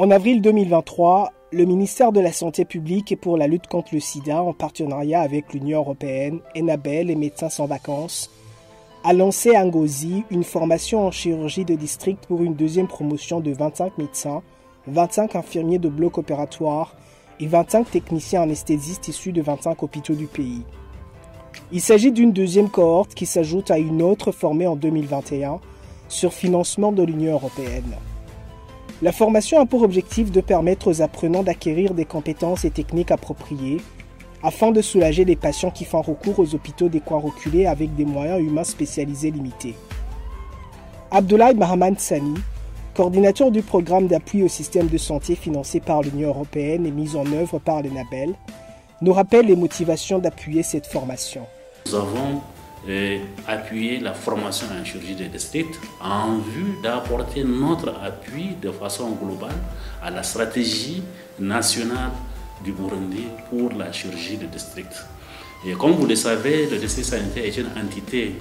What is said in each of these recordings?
En avril 2023, le ministère de la Santé publique et pour la lutte contre le sida, en partenariat avec l'Union européenne, Enabel et Médecins sans vacances, a lancé à Ngozi une formation en chirurgie de district pour une deuxième promotion de 25 médecins, 25 infirmiers de bloc opératoire et 25 techniciens anesthésistes issus de 25 hôpitaux du pays. Il s'agit d'une deuxième cohorte qui s'ajoute à une autre formée en 2021 sur financement de l'Union européenne. La formation a pour objectif de permettre aux apprenants d'acquérir des compétences et techniques appropriées afin de soulager les patients qui font recours aux hôpitaux des coins reculés avec des moyens humains spécialisés limités. Abdoulaye Mahaman Sani, coordinateur du programme d'appui au système de santé financé par l'Union européenne et mis en œuvre par l'Enabel, nous rappelle les motivations d'appuyer cette formation. Nous avons appuyé la formation en chirurgie de district en vue d'apporter notre appui de façon globale à la stratégie nationale du Burundi pour la chirurgie de district. Et comme vous le savez, le district sanitaire est une entité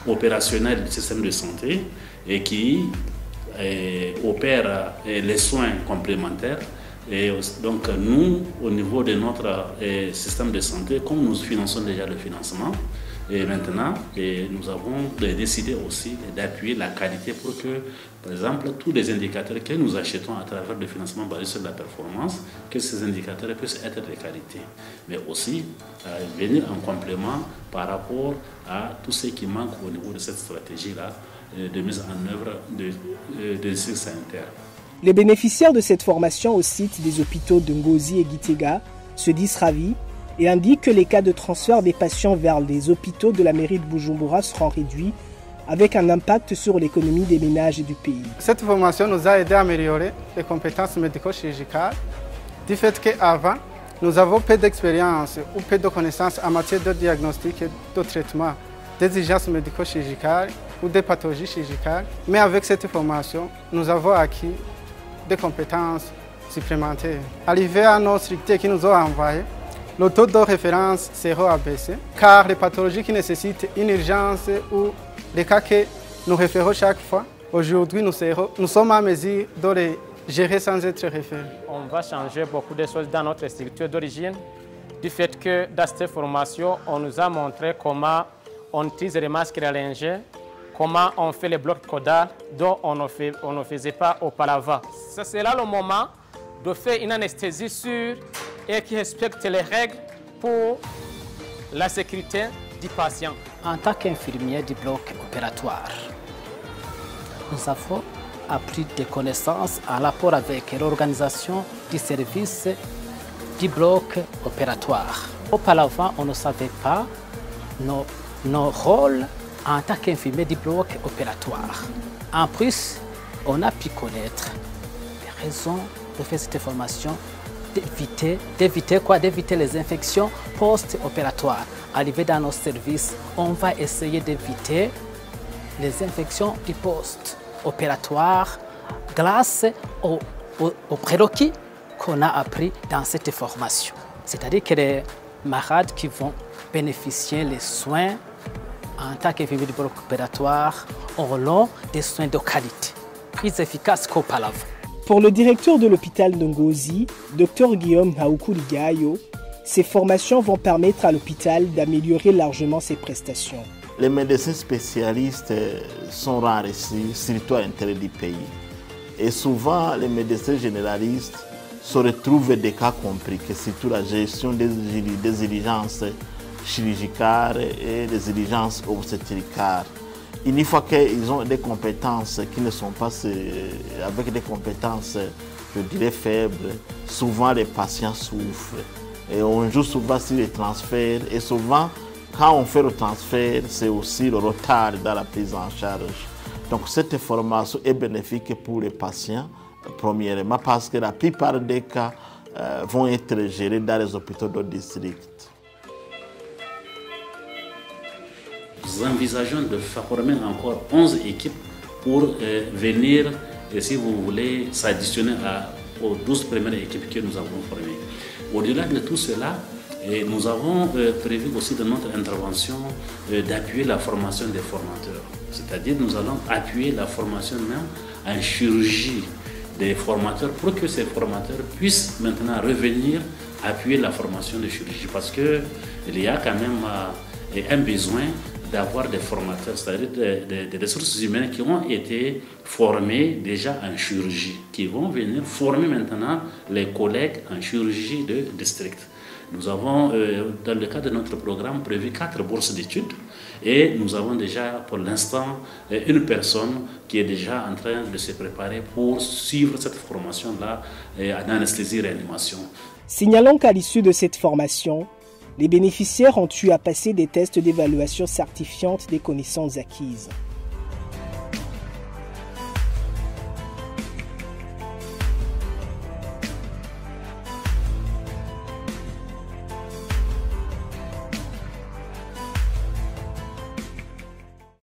opérationnelle du système de santé et qui opère les soins complémentaires. Et donc nous, au niveau de notre système de santé, comme nous finançons déjà le financement, et maintenant, nous avons décidé aussi d'appuyer la qualité pour que, par exemple, tous les indicateurs que nous achetons à travers le financement basé sur la performance, que ces indicateurs puissent être de qualité, mais aussi venir en complément par rapport à tout ce qui manque au niveau de cette stratégie-là de mise en œuvre de district sanitaire. Les bénéficiaires de cette formation au site des hôpitaux de Ngozi et Gitega se disent ravis et indiquent que les cas de transfert des patients vers les hôpitaux de la mairie de Bujumbura seront réduits avec un impact sur l'économie des ménages et du pays. Cette formation nous a aidé à améliorer les compétences médico-chirurgicales du fait qu'avant, nous avons peu d'expérience ou peu de connaissances en matière de diagnostic et de traitement des urgences médico-chirurgicales ou des pathologies chirurgicales. Mais avec cette formation, nous avons acquis des compétences supplémentaires. Arrivé à nos structures qui nous ont envoyés, le taux de référence sera abaissé car les pathologies qui nécessitent une urgence ou les cas que nous référons chaque fois, aujourd'hui nous sommes en mesure de les gérer sans être référés. On va changer beaucoup de choses dans notre structure d'origine du fait que dans cette formation, on nous a montré comment on utilise les masques laryngés, comment on fait les blocs caudales dont on ne faisait pas auparavant. C'est là le moment de faire une anesthésie sûre et qui respecte les règles pour la sécurité du patient. En tant qu'infirmier du bloc opératoire, nous avons appris des connaissances en rapport avec l'organisation du service du bloc opératoire. Auparavant, on ne savait pas nos rôles en tant qu'infirmier du bloc opératoire. En plus, on a pu connaître les raisons de faire cette formation, d'éviter les infections post-opératoires. Arrivé dans nos services, on va essayer d'éviter les infections du post-opératoire grâce aux prérequis qu'on a appris dans cette formation. C'est-à-dire que les malades qui vont bénéficier des soins en tant qu'infirmier du bloc opératoire auront des soins de qualité, plus efficaces qu'auparavant. Pour le directeur de l'hôpital de Ngozi, Dr Guillaume Haoukou-Ligayo, ces formations vont permettre à l'hôpital d'améliorer largement ses prestations. Les médecins spécialistes sont rares ici, surtout à l'intérieur du pays. Et souvent, les médecins généralistes se retrouvent des cas compliqués, surtout la gestion des urgences chirurgicales et des urgences obstétricales. Une fois qu'ils ont des compétences qui ne sont pas avec des compétences, je dirais, faibles, souvent les patients souffrent. Et on joue souvent sur les transferts. Et souvent, quand on fait le transfert, c'est aussi le retard dans la prise en charge. Donc cette formation est bénéfique pour les patients, premièrement, parce que la plupart des cas vont être gérés dans les hôpitaux de district. Nous envisageons de former encore 11 équipes pour venir, si vous voulez, s'additionner aux 12 premières équipes que nous avons formées. Au-delà de tout cela, nous avons prévu aussi dans notre intervention d'appuyer la formation des formateurs. C'est-à-dire nous allons appuyer la formation même en chirurgie des formateurs pour que ces formateurs puissent maintenant revenir appuyer la formation de chirurgie. Parce qu'il y a quand même un besoin d'avoir des formateurs, c'est-à-dire des ressources humaines qui ont été formés déjà en chirurgie, qui vont venir former maintenant les collègues en chirurgie de district. Nous avons, dans le cadre de notre programme, prévu 4 bourses d'études et nous avons déjà pour l'instant une personne qui est déjà en train de se préparer pour suivre cette formation-là en anesthésie-réanimation. Signalons qu'à l'issue de cette formation, les bénéficiaires ont eu à passer des tests d'évaluation certifiante des connaissances acquises.